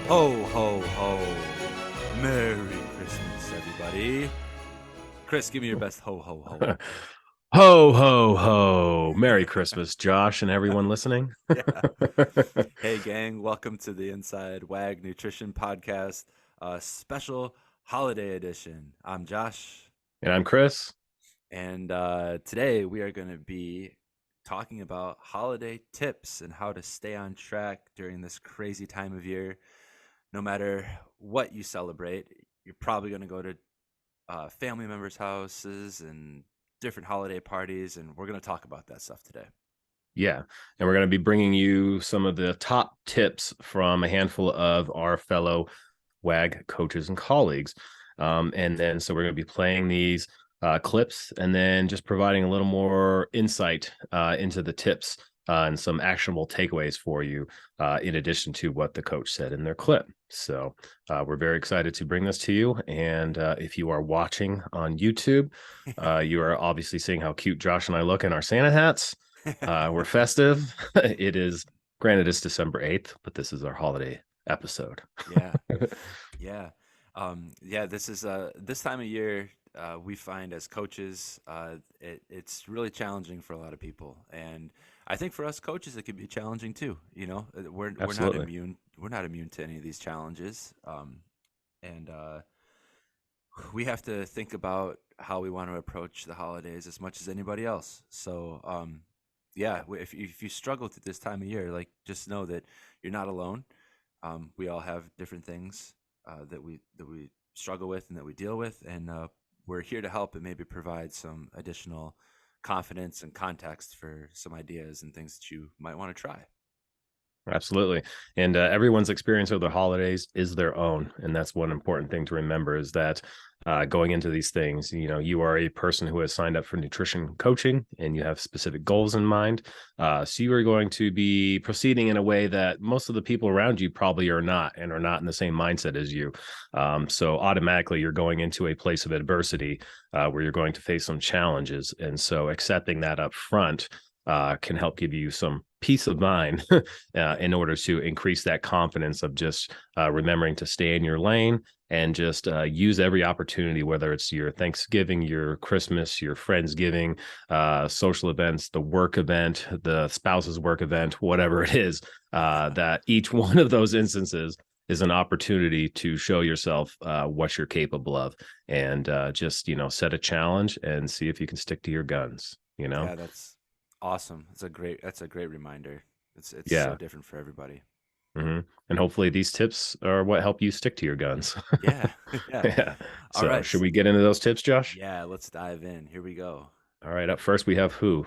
Ho, ho, ho. Merry Christmas, everybody. Chris, give me your best ho, ho, ho. Ho, ho, ho. Merry Christmas, Josh, and everyone listening. Yeah. Hey, gang. Welcome to the Inside WAG Nutrition Podcast, special holiday edition. I'm Josh, And I'm Chris. and today we are going to be talking about holiday tips and how to stay on track during this crazy time of year. No matter what you celebrate, you're probably going to go to family members' houses and different holiday parties, and we're going to talk about that stuff today. Yeah. And we're going to be bringing you some of the top tips from a handful of our fellow WAG coaches and colleagues. So we're going to be playing these clips and then just providing a little more insight into the tips and some actionable takeaways for you, in addition to what the coach said in their clip. So we're very excited to bring this to you. And if you are watching on YouTube, you are obviously seeing how cute Josh and I look in our Santa hats. We're festive. It is, granted, it's December 8th, but this is our holiday episode. Yeah, yeah, yeah. This is this time of year. We find as coaches, it's really challenging for a lot of people, and I think for us coaches, it can be challenging too. You know, we're not Absolutely. immune. We're not immune to any of these challenges, and we have to think about how we want to approach the holidays as much as anybody else. So, yeah, if you struggle through this time of year, like just know that you're not alone. We all have different things that we struggle with and that we deal with, and we're here to help and maybe provide some additional confidence and context for some ideas and things that you might want to try. Absolutely. And everyone's experience of the holidays is their own. And that's one important thing to remember is that going into these things, you are a person who has signed up for nutrition coaching and you have specific goals in mind. So you are going to be proceeding in a way that most of the people around you probably are not and are not in the same mindset as you. So automatically you're going into a place of adversity where you're going to face some challenges. And so accepting that up front can help give you some peace of mind in order to increase that confidence of just remembering to stay in your lane and just use every opportunity, whether it's your Thanksgiving, your Christmas, your Friendsgiving, social events, the work event, the spouse's work event, whatever it is, that each one of those instances is an opportunity to show yourself what you're capable of and just, set a challenge and see if you can stick to your guns, Yeah, that's awesome. That's a great reminder. It's so Yeah. different for everybody. And hopefully these tips are what help you stick to your guns. Yeah, yeah. Yeah. All So right. should we get into those tips, Josh? Yeah, let's dive in. Here we go. All right. Up first, we have who?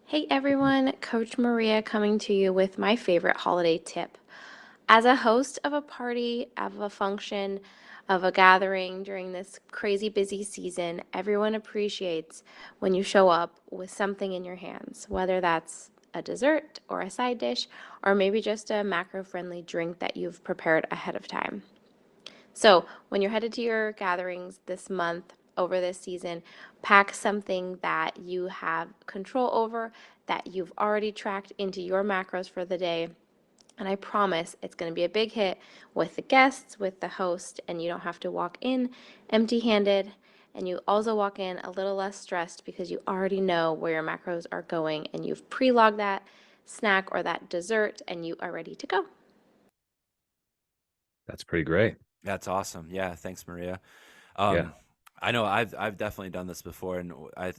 Hey everyone, Coach Maria coming to you with my favorite holiday tip. As a host of a party, of a function, of a gathering during this crazy busy season, everyone appreciates when you show up with something in your hands, whether that's a dessert or a side dish, or maybe just a macro friendly drink that you've prepared ahead of time. So, when you're headed to your gatherings this month, over this season, pack something that you have control over, that you've already tracked into your macros for the day. And I promise it's going to be a big hit with the guests, with the host, and you don't have to walk in empty handed. And you also walk in a little less stressed because you already know where your macros are going and you've pre logged that snack or that dessert and you are ready to go. That's pretty great. That's awesome. Yeah, thanks, Maria. Yeah. Um, I know I've definitely done this before, and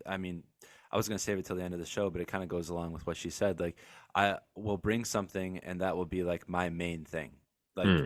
I mean, I was gonna save it till the end of the show, but it kind of goes along with what she said. Like, I will bring something, and that will be like my main thing. Like, Hmm.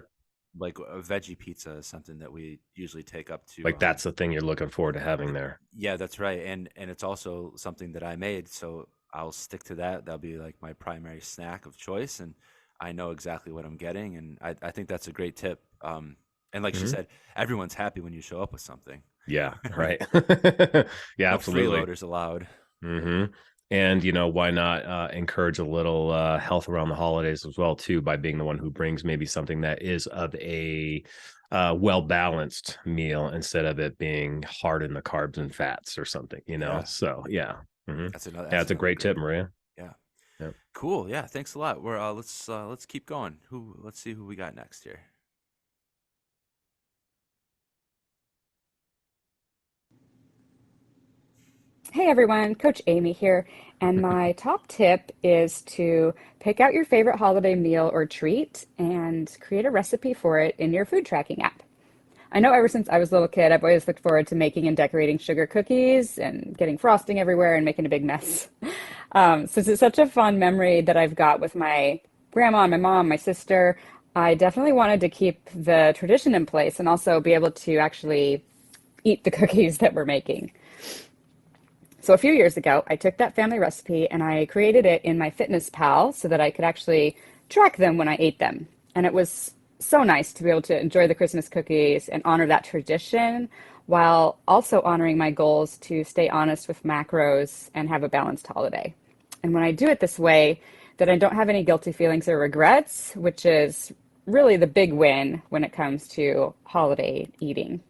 like a veggie pizza is something that we usually take up to. Like that's the thing you're looking forward to having there. Yeah, that's right, and it's also something that I made, so I'll stick to that. That'll be like my primary snack of choice, and I know exactly what I'm getting, and I think that's a great tip. And like she Mhm. said, everyone's happy when you show up with something. Yeah. Right. Yeah, No absolutely. freeloaders allowed. hmm And why not encourage a little health around the holidays as well too by being the one who brings maybe something that is of a well balanced meal instead of it being hard in the carbs and fats or something. Yeah, So yeah. Yeah, that's it's a another great tip, great. Maria. Yeah, Yeah. cool. Yeah, thanks a lot. We're let's keep going. Let's see who we got next here. Hey everyone, Coach Amy here, and my top tip is to pick out your favorite holiday meal or treat and create a recipe for it in your food tracking app. I know ever since I was a little kid, I've always looked forward to making and decorating sugar cookies and getting frosting everywhere and making a big mess. Since it's such a fun memory that I've got with my grandma, my mom, my sister, I definitely wanted to keep the tradition in place and also be able to actually eat the cookies that we're making. So a few years ago, I took that family recipe and I created it in my Fitness Pal so that I could actually track them when I ate them. And it was so nice to be able to enjoy the Christmas cookies and honor that tradition while also honoring my goals to stay honest with macros and have a balanced holiday. And when I do it this way, that I don't have any guilty feelings or regrets, which is really the big win when it comes to holiday eating.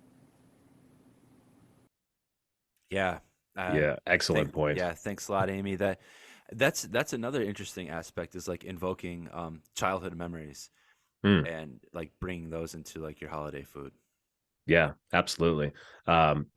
Yeah. Uh, Yeah, excellent point. thanks a lot, Amy. That's another interesting aspect is like invoking childhood memories Hmm. and like bringing those into like your holiday food. Yeah, absolutely. Um,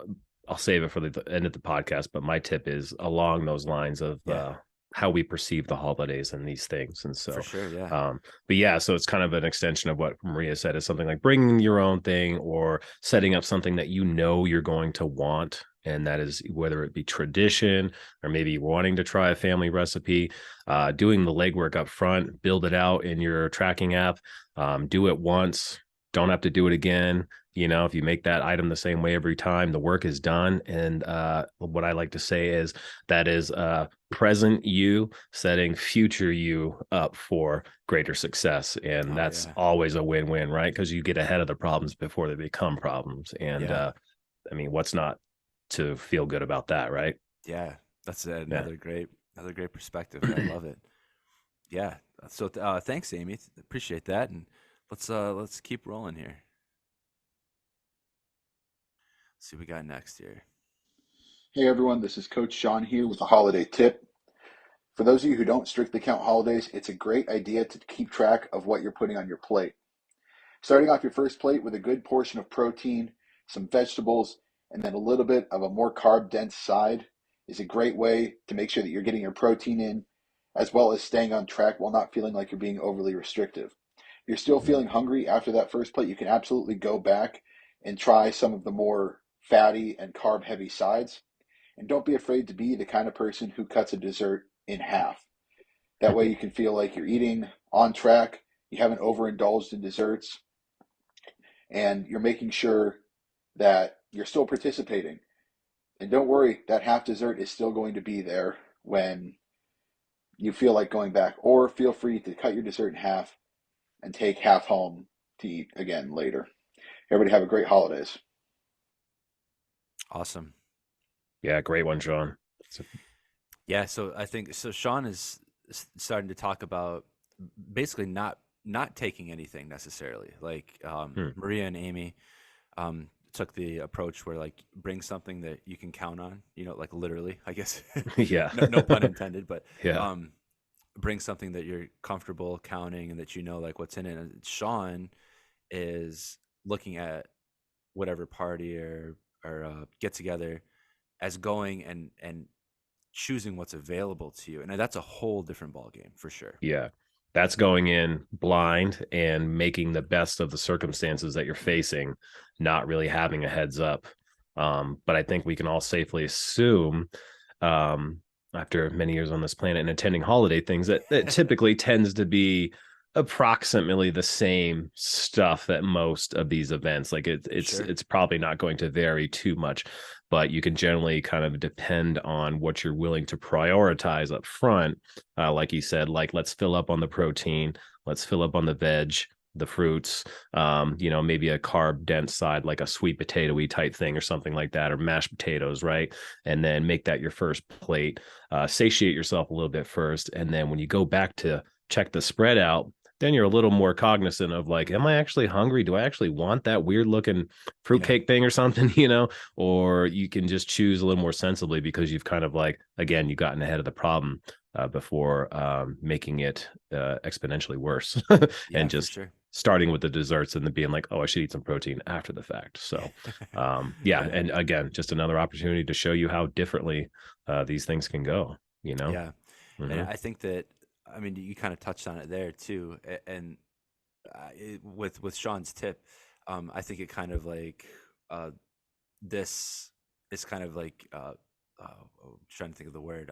I'll save it for the end of the podcast, but my tip is along those lines of Yeah, how we perceive the holidays and these things. And for so, sure. Yeah. but yeah, so it's kind of an extension of what Maria said is something like bringing your own thing or setting up something that you know you're going to want. And that is whether it be tradition or maybe wanting to try a family recipe, doing the legwork up front, build it out in your tracking app, do it once, don't have to do it again. If you make that item the same way every time, the work is done. And what I like to say is that is present you setting future you up for greater success. And Oh that's yeah. always a win-win, right? Because you get ahead of the problems before they become problems. And Yeah. I mean, what's not to feel good about that, right? Yeah. That's Yeah. another great perspective. I love it. Yeah. So thanks, Amy. Appreciate that. And let's keep rolling here. See what we got next here. Hey everyone, this is Coach Sean here with a holiday tip. For those of you who don't strictly count holidays, it's a great idea to keep track of what you're putting on your plate. Starting off your first plate with a good portion of protein, some vegetables, and then a little bit of a more carb dense side is a great way to make sure that you're getting your protein in, as well as staying on track while not feeling like you're being overly restrictive. If you're still Mhm. feeling hungry after that first plate, you can absolutely go back and try some of the more fatty and carb heavy sides. And don't be afraid to be the kind of person who cuts a dessert in half. That way you can feel like you're eating on track, you haven't overindulged in desserts, and you're making sure that you're still participating. And don't worry, that half dessert is still going to be there when you feel like going back. Or feel free to cut your dessert in half and take half home to eat again later. Everybody have a great holidays. Awesome. Yeah, great one, Sean. So, Yeah. So I think so. Sean is starting to talk about basically not taking anything necessarily. Like hmm. Maria and Amy took the approach where like bring something that you can count on. Like literally, I guess. Yeah. No pun intended, but Yeah. um, bring something that you're comfortable counting and that you know like what's in it. And Sean is looking at whatever party or get together as going and choosing what's available to you, and that's a whole different ball game for sure. Yeah. That's going in blind and making the best of the circumstances that you're facing, not really having a heads up. But I think we can all safely assume, after many years on this planet and attending holiday things, that typically tends to be approximately the same stuff that most of these events like it's Sure. it's probably not going to vary too much, but you can generally kind of depend on what you're willing to prioritize up front. Like you said, like let's fill up on the protein, let's fill up on the veg, the fruits, maybe a carb dense side like a sweet potato-y type thing or something like that, or mashed potatoes, right? And then make that your first plate. Satiate yourself a little bit first, and then when you go back to check the spread out, then you're a little more cognizant of like, am I actually hungry? Do I actually want that weird looking Yeah. fruitcake thing or something, or you can just choose a little more sensibly because you've kind of like, again, you've gotten ahead of the problem before making it exponentially worse Yeah, and for just sure. starting with the desserts and then being like, oh, I should eat some protein after the fact. So yeah. And again, just another opportunity to show you how differently these things can go, you know? Yeah. And I think that, I mean, you kind of touched on it there too. And with Sean's tip, I think it kind of like, this is kind of like, trying to think of the word,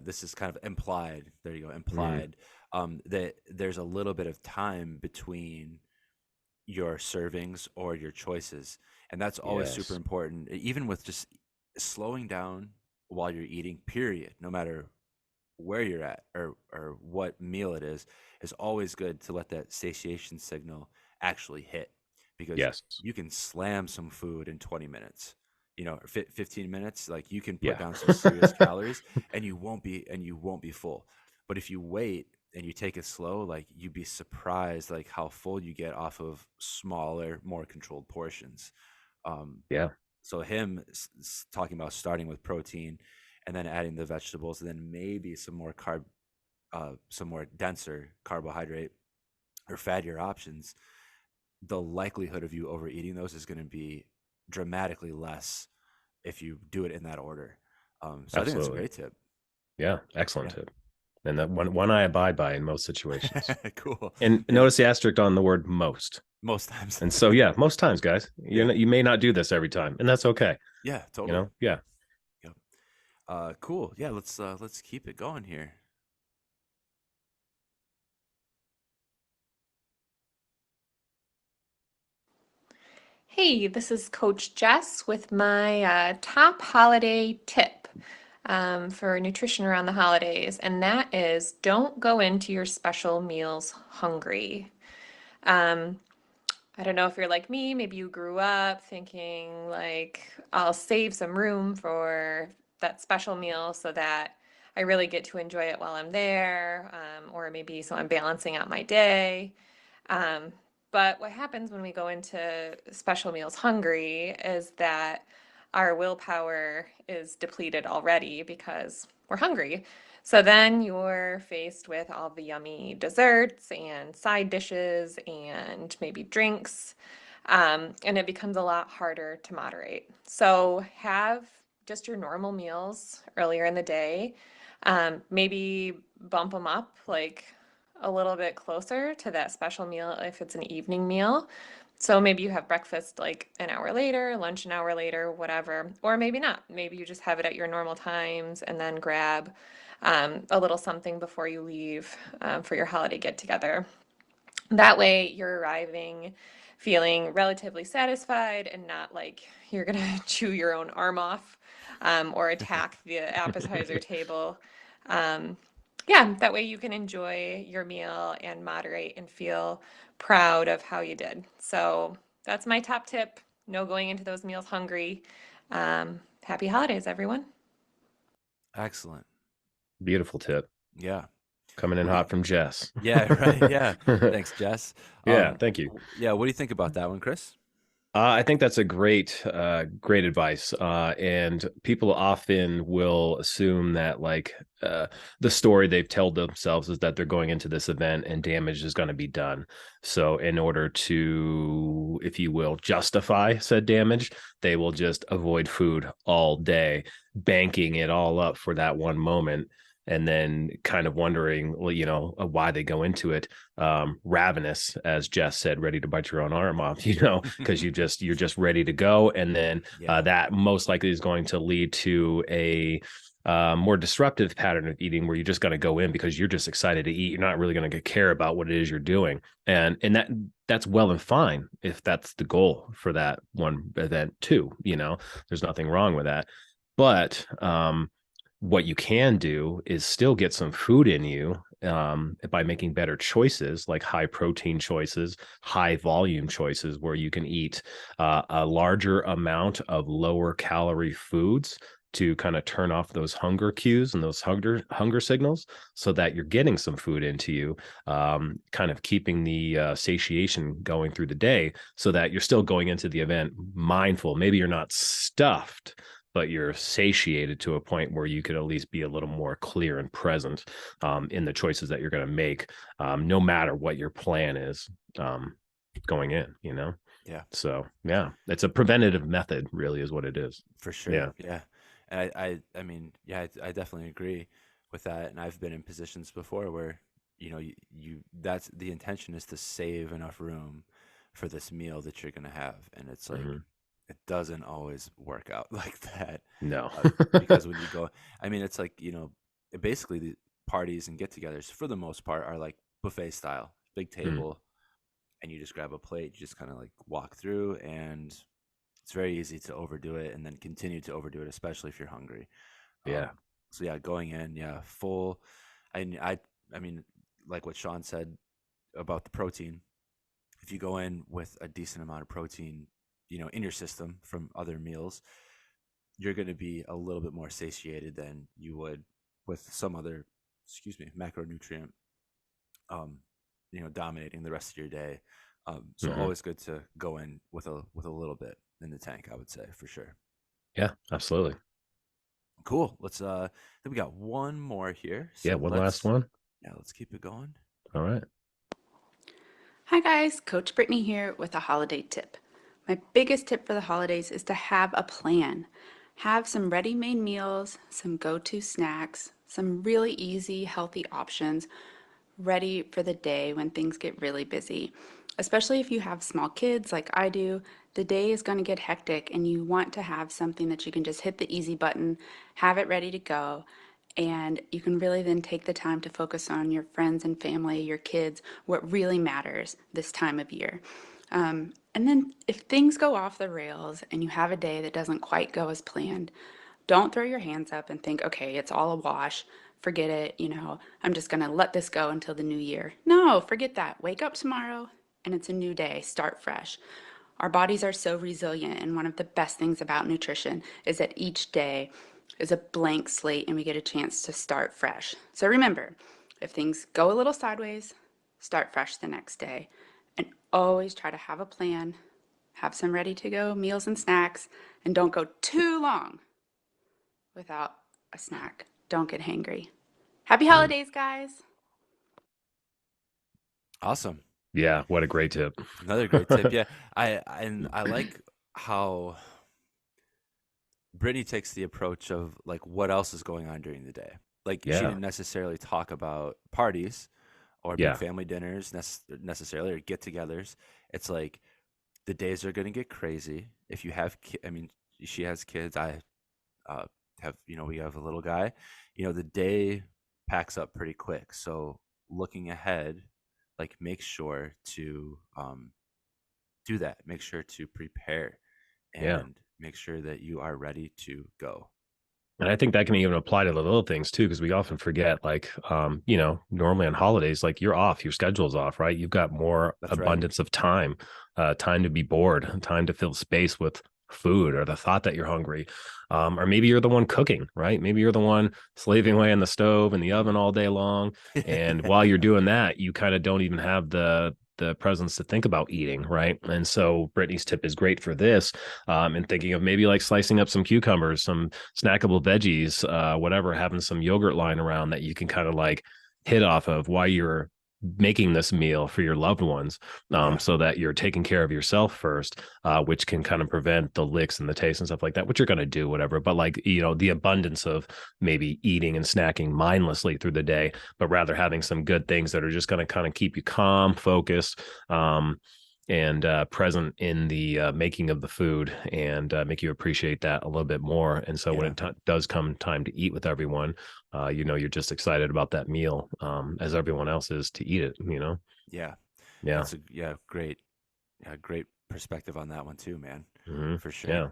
this is kind of implied. There you go, implied. That there's a little bit of time between your servings or your choices, and that's always super Yes. important. Even with just slowing down while you're eating, period. No matter where you're at or what meal it is always good to let that satiation signal actually hit, because Yes. you can slam some food in 20 minutes, or 15 minutes. Like, you can put Yeah. down some serious calories and you won't be full. But if you wait and you take it slow, like, you'd be surprised like how full you get off of smaller, more controlled portions. um, Yeah. so him talking about starting with protein and then adding the vegetables and then maybe some more denser carbohydrate or fattier options, the likelihood of you overeating those is going to be dramatically less if you do it in that order. So I think that's a Absolutely. great tip. Yeah. Excellent Yeah. tip. And that one I abide by in most situations. Cool. And Yeah. notice the asterisk on the word most. Most times. And so, yeah, most times, guys, Yeah. you may not do this every time, and that's okay. Yeah, totally. Yeah. Yep. Cool. Yeah, let's keep it going here. Hey, this is Coach Jess with my top holiday tip for nutrition around the holidays, and that is don't go into your special meals hungry. Um, I don't know if you're like me, maybe you grew up thinking like, I'll save some room for that special meal so that I really get to enjoy it while I'm there, or maybe so I'm balancing out my day. Um, but what happens when we go into special meals hungry is that our willpower is depleted already because we're hungry. So then you're faced with all the yummy desserts and side dishes and maybe drinks. And it becomes a lot harder to moderate. So have just your normal meals earlier in the day. Maybe bump them up like a little bit closer to that special meal if it's an evening meal. So maybe you have breakfast like an hour later, lunch an hour later, whatever. Or maybe not. Maybe you just have it at your normal times and then grab a little something before you leave for your holiday get together. That way you're arriving feeling relatively satisfied and not like you're gonna chew your own arm off or attack the appetizer table. Um, yeah, that way you can enjoy your meal and moderate and feel proud of how you did. So that's my top tip. No going into those meals hungry. Happy holidays, everyone. Excellent. Beautiful tip. Yeah. Coming in What do hot from Jess. Yeah, right. Yeah. Thanks, Jess. Yeah, thank you. Yeah, what do you think about that one, Chris? I think that's a great advice. And people often will assume that the story they've told themselves is that they're going into this event and damage is going to be done. So in order to, if you will, justify said damage, they will just avoid food all day, banking it all up for that one moment. And then kind of wondering, well, why they go into it ravenous, as Jess said, ready to bite your own arm off, because you're just ready to go. And then Yeah. that most likely is going to lead to a more disruptive pattern of eating where you're just going to go in because you're just excited to eat. You're not really going to care about what it is you're doing. And that's well and fine if that's the goal for that one event too. There's nothing wrong with that. But what you can do is still get some food in you by making better choices, like high protein choices, high volume choices, where you can eat a larger amount of lower calorie foods to kind of turn off those hunger cues and those hunger signals so that you're getting some food into you, kind of keeping the satiation going through the day so that you're still going into the event mindful. Maybe you're not stuffed, but you're satiated to a point where you could at least be a little more clear and present in the choices that you're going to make, no matter what your plan is going in, Yeah, So yeah, it's a preventative method, really, is what it is. for sure. Yeah. Yeah. And I mean, yeah, I definitely agree with that. And I've been in positions before where, that's the intention is to save enough room for this meal that you're going to have. And it's like, Hmm. it doesn't always work out like that. No. Because when you go, I mean, it's like, basically the parties and get togethers for the most part are like buffet style, big Mm, table, and you just grab a plate, you just kind of like walk through, and it's very easy to overdo it and then continue to overdo it, especially if you're hungry. yeah. So yeah, going in, yeah, full. I mean, like what Sean said about the protein. If you go in with a decent amount of protein, in your system from other meals, you're going to be a little bit more satiated than you would with some other, macronutrient, um, dominating the rest of your day. So Hmm. always good to go in with a little bit in the tank, I would say, for sure. Yeah, absolutely. Cool. Then we got one more here. Yeah, So one last one. let's keep it going. All right. Hi guys, Coach Brittany here with a holiday tip. My biggest tip for the holidays is to have a plan. Have some ready-made meals, some go-to snacks, some really easy, healthy options ready for the day when things get really busy. Especially if you have small kids like I do, the day is going to get hectic and you want to have something that you can just hit the easy button, have it ready to go, and you can really then take the time to focus on your friends and family, your kids, what really matters this time of year. And then if things go off the rails and you have a day that doesn't quite go as planned, don't throw your hands up and think, okay, it's all a wash. Forget it. I'm just going to let this go until the new year. No, forget that. Wake up tomorrow and it's a new day. Start fresh. Our bodies are so resilient, and one of the best things about nutrition is that each day is a blank slate and we get a chance to start fresh. So remember, if things go a little sideways, start fresh the next day. And always try to have a plan, have some ready to go meals and snacks, and don't go too long without a snack. Don't get hangry. Happy Mm. holidays, guys. Awesome. Yeah, what a great tip. Another great tip. Yeah. I like how Brittany takes the approach of like what else is going on during the day. Like she Yeah. didn't necessarily talk about parties or big Yeah. family dinners necessarily, or get-togethers. It's like the days are going to get crazy. If you have, I mean, she has kids. I uh, have, we have a little guy. The day packs up pretty quick. So looking ahead, like make sure to do that. Make sure to prepare Yeah. and make sure that you are ready to go. And I think that can even apply to the little things too, because we often forget, like, normally on holidays, like you're off, your schedule's off, right? You've got more That's right. abundance of time, time to be bored, time to fill space with food or the thought that you're hungry. Or maybe you're the one cooking, right? Maybe you're the one slaving away on the stove and the oven all day long. And while you're doing that, you kind of don't even have the presence to think about eating, right? And so Brittany's tip is great for this, and thinking of maybe like slicing up some cucumbers, some snackable veggies, whatever, having some yogurt lying around that you can kind of like hit off of while you're making this meal for your loved ones, Yeah. so that you're taking care of yourself first, which can kind of prevent the licks and the taste and stuff like that, which you're going to do, whatever. But like, the abundance of maybe eating and snacking mindlessly through the day, but rather having some good things that are just going to kind of keep you calm, focused, and present in the making of the food, and make you appreciate that a little bit more. And so when Yeah. it does come time to eat with everyone, you're just excited about that meal, as everyone else is to eat it, Yeah. Yeah. Great. Yeah, great perspective on that one too, man. Hmm. For sure. Yeah.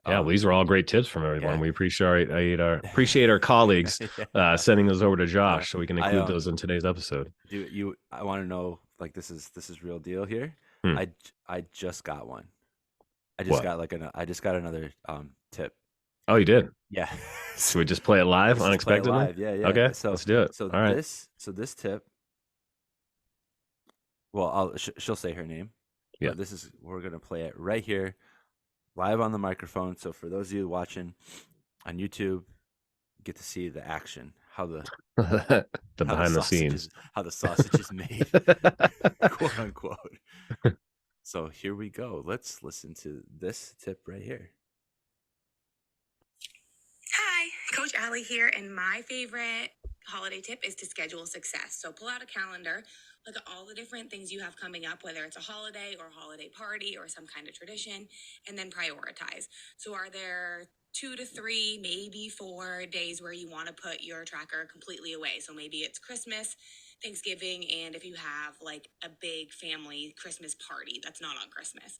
Yeah. Well, these are all great tips from everyone. Yeah. We appreciate our colleagues Yeah. sending those over to Uh, Josh so we can I include those in today's episode. I want to know, like, this is real deal here. Hmm. I just got one. What? I just got another tip. Oh, you did? Yeah. Should we just play it live Let's just play it unexpectedly? live. Yeah, yeah. Okay, let's do it. All right. This tip, well, she'll say her name, Yeah. but we're going to play it right here live on the microphone. So for those of you watching on YouTube, you get to see the action, how the The behind the scenes. how the sausage is made, quote unquote. So here we go. Let's listen to this tip right here. Hi, Coach Allie here, and my favorite holiday tip is to schedule success. So pull out a calendar, look at all the different things you have coming up, whether it's a holiday or a holiday party or some kind of tradition, and then prioritize. So are there 2 to 3, maybe 4 days where you want to put your tracker completely away? So maybe it's Christmas, Thanksgiving, and if you have like a big family Christmas party that's not on Christmas.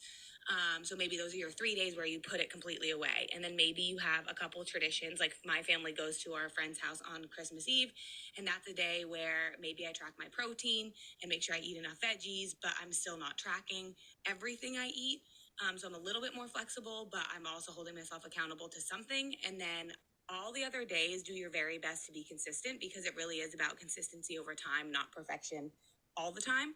So maybe those are your 3 days where you put it completely away. And then maybe you have a couple traditions, like my family goes to our friend's house on Christmas Eve. And that's a day where maybe I track my protein and make sure I eat enough veggies, but I'm still not tracking everything I eat. So I'm a little bit more flexible, but I'm also holding myself accountable to something. And then all the other days, do your very best to be consistent, because it really is about consistency over time, not perfection all the time.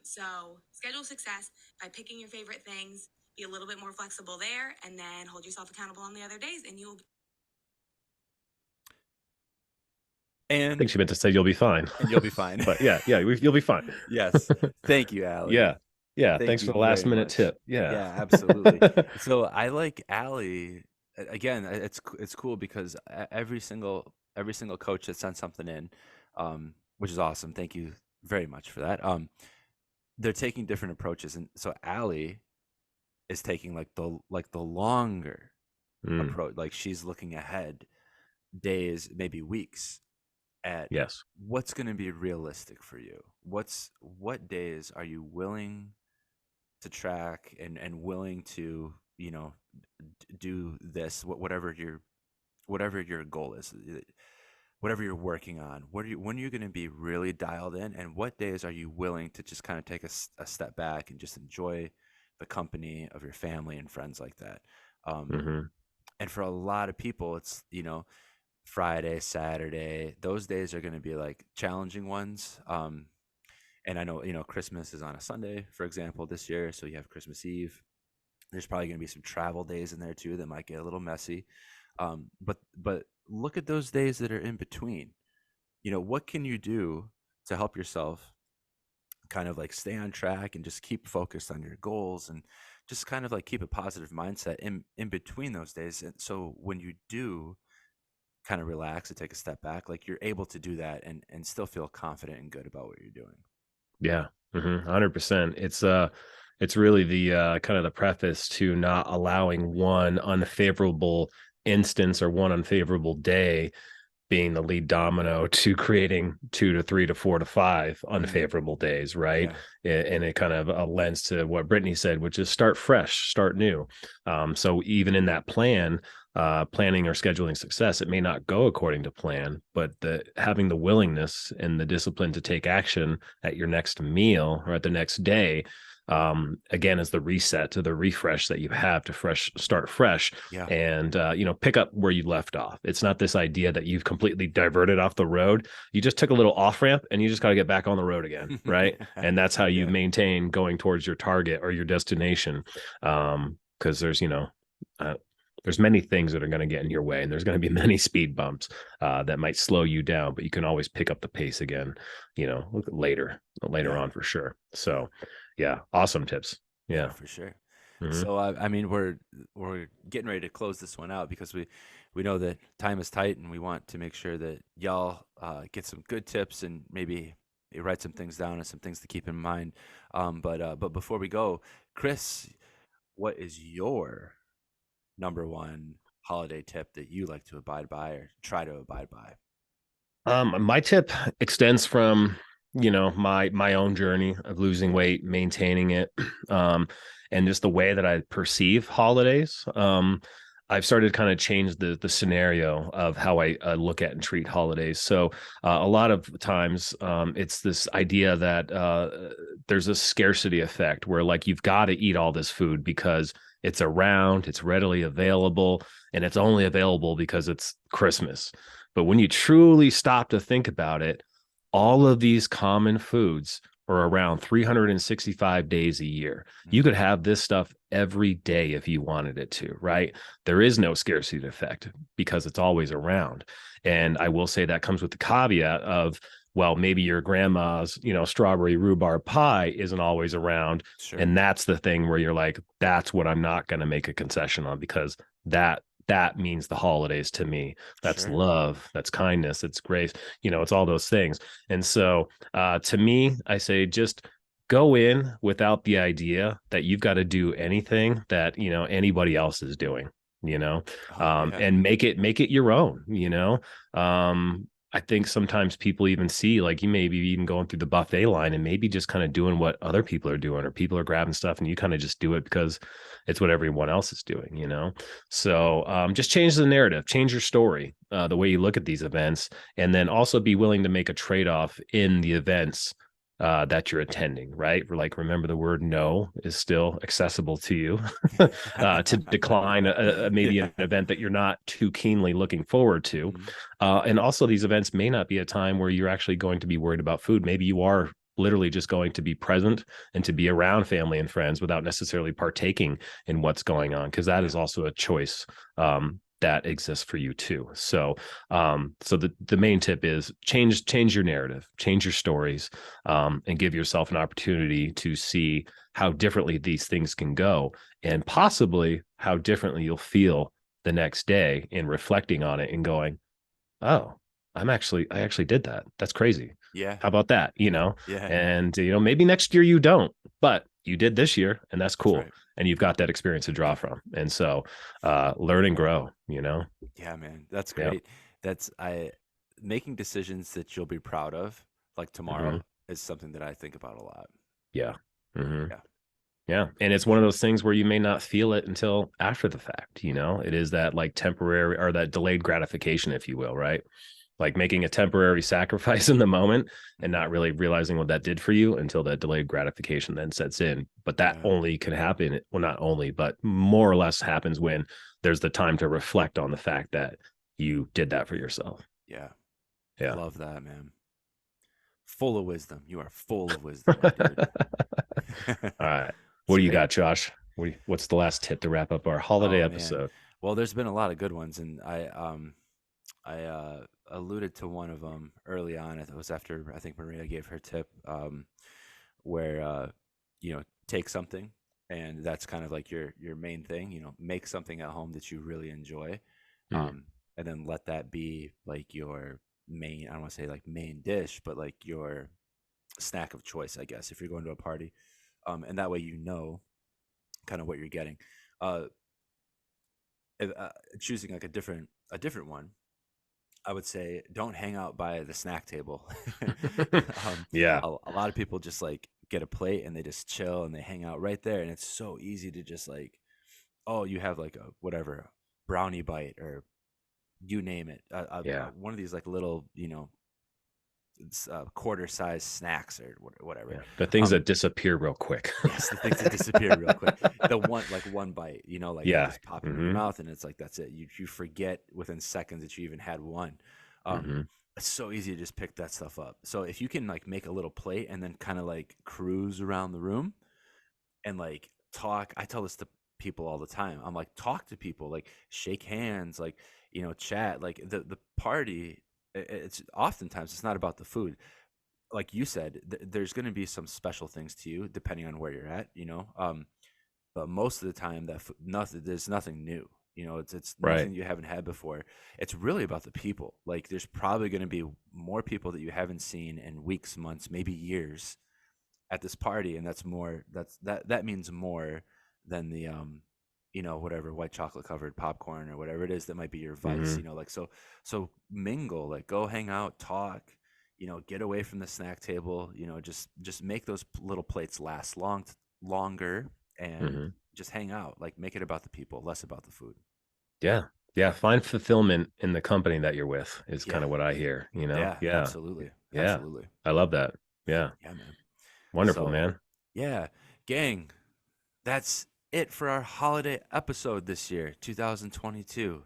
So schedule success by picking your favorite things, be a little bit more flexible there, and then hold yourself accountable on the other days, and you'll. I think she meant to say you'll be fine. And you'll be fine. But you'll be fine. Yes. Thank you, Allie. Yeah. Thanks for the last minute tip. Yeah, absolutely. So I like Allie. Again, it's cool because every single coach that sent something in, which is awesome. Thank you very much for that. They're taking different approaches, and so Allie is taking like the longer approach. Like she's looking ahead days, maybe weeks, at what's going to be realistic for you. What days are you willing to track and willing to do this, whatever your goal is, whatever you're working on. When are you going to be really dialed in, and what days are you willing to just kind of take a step back and just enjoy the company of your family and friends like that. And for a lot of people, it's Friday, Saturday, those days are going to be like challenging ones. And I know, Christmas is on a Sunday, for example, this year. So you have Christmas Eve. There's probably going to be some travel days in there too that might get a little messy. But look at those days that are in between. What can you do to help yourself kind of like stay on track and just keep focused on your goals, and just kind of like keep a positive mindset in between those days. And so when you do kind of relax and take a step back, like you're able to do that and still feel confident and good about what you're doing. Yeah. 100%. It's really the kind of the preface to not allowing one unfavorable instance or one unfavorable day being the lead domino to creating 2 to 3 to 4 to 5 unfavorable days, right? Yeah. And it kind of lends to what Brittany said, which is start fresh, start new. So even in that planning or scheduling success, it may not go according to plan, but having the willingness and the discipline to take action at your next meal or at the next day, again, is the reset to the refresh that you have to start fresh. Yeah. And pick up where you left off. It's not this idea that you've completely diverted off the road. You just took a little off ramp and you just got to get back on the road again, right? And that's how you maintain going towards your target or your destination. Because there's many things that are going to get in your way, and there's going to be many speed bumps that might slow you down, but you can always pick up the pace again, later on for sure. So yeah, awesome tips. Yeah, for sure. So I mean, we're getting ready to close this one out because we know that time is tight, and we want to make sure that y'all get some good tips and maybe write some things down and some things to keep in mind. But before we go, Chris, what is your number one holiday tip that you like to abide by or try to abide by? My tip extends from my own journey of losing weight, maintaining it, and just the way that I perceive holidays. I've started to kind of change the scenario of how I look at and treat holidays. So a lot of times it's this idea that there's a scarcity effect where like you've got to eat all this food because it's around, it's readily available, and it's only available because it's Christmas. But when you truly stop to think about it, all of these common foods or around 365 days a year. You could have this stuff every day if you wanted it to, right? There is no scarcity effect because it's always around. And I will say that comes with the caveat of, well, maybe your grandma's, strawberry rhubarb pie isn't always around. Sure. And that's the thing where you're like, that's what I'm not going to make a concession on, because that means the holidays to me. That's Sure. love, that's kindness, it's grace, it's all those things. And so to me, I say just go in without the idea that you've got to do anything that anybody else is doing, Oh, yeah. and make it your own. I think sometimes people even see, like, you may be even going through the buffet line and maybe just kind of doing what other people are doing, or people are grabbing stuff and you kind of just do it because it's what everyone else is doing, So just change the narrative, change your story, the way you look at these events, and then also be willing to make a trade-off in the events that you're attending, right? Like, remember, the word no is still accessible to you, to decline maybe an event that you're not too keenly looking forward to. And also, these events may not be a time where you're actually going to be worried about food. Maybe you are literally just going to be present and to be around family and friends without necessarily partaking in what's going on, because that is also a choice that exists for you too. So the main tip is change your narrative, change your stories, and give yourself an opportunity to see how differently these things can go, and possibly how differently you'll feel the next day in reflecting on it and going, oh, I actually did that. That's crazy. Yeah. How about that? Yeah. And maybe next year you don't, but you did this year, and that's cool. Right. And you've got that experience to draw from. And so learn and grow, Yeah, man. That's great. Making decisions that you'll be proud of, like tomorrow, is something that I think about a lot. Yeah. Mm-hmm. Yeah. Yeah. And it's one of those things where you may not feel it until after the fact, it is that like temporary, or that delayed gratification, if you will, right? Like making a temporary sacrifice in the moment and not really realizing what that did for you until that delayed gratification then sets in. But that only can happen, well, not only, but more or less happens when there's the time to reflect on the fact that you did that for yourself. Yeah. Yeah. Love that, man. Full of wisdom. You are full of wisdom, my dude. All right. What do you got, Josh? What's the last tip to wrap up our holiday episode? Well, there's been a lot of good ones, and I alluded to one of them early on. It was after, I think, Maria gave her tip, where take something, and that's kind of like your main thing. Make something at home that you really enjoy, and then let that be like your main. I don't want to say like main dish, but like your snack of choice, I guess, if you're going to a party, and that way kind of what you're getting. Choosing like a different one, I would say don't hang out by the snack table. Yeah. A lot of people just like get a plate and they just chill and they hang out right there. And it's so easy to just like, oh, you have like a whatever brownie bite or you name it. One of these like little, quarter size snacks or whatever. Yeah. The things that disappear real quick. Yes, the things that disappear real quick. The one bite, you just pop it in your mouth and it's like that's it. You forget within seconds that you even had one. It's so easy to just pick that stuff up. So if you can like make a little plate and then kind of like cruise around the room and like talk. I tell this to people all the time. I'm like, talk to people, like shake hands, like chat. Like the party, it's oftentimes it's not about the food. Like you said, there's going to be some special things to you depending on where you're at, but most of the time there's nothing new. It's nothing you haven't had before. It's really about the people. Like there's probably going to be more people that you haven't seen in weeks, months, maybe years at this party, and that means more than the whatever white chocolate covered popcorn or whatever it is that might be your vice. Like so mingle, like go hang out, talk, get away from the snack table, just make those little plates last longer and just hang out, like make it about the people, less about the food. Yeah. Find fulfillment in the company that you're with is kind of what I hear, Yeah. Absolutely. I love that. Yeah, man. Wonderful, man. Yeah, gang, that's it for our holiday episode this year, 2022.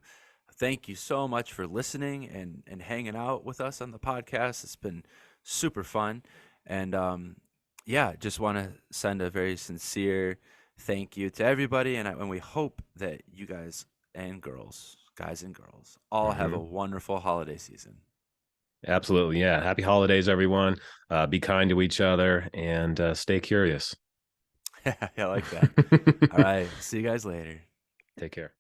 Thank you so much for listening and hanging out with us on the podcast. It's been super fun. And yeah, just want to send a very sincere thank you to everybody, and we hope that you guys and girls, guys and girls, all have a wonderful holiday season. Absolutely. Yeah. Happy holidays, everyone. Be kind to each other and stay curious. I like that. All right, see you guys later. Take care.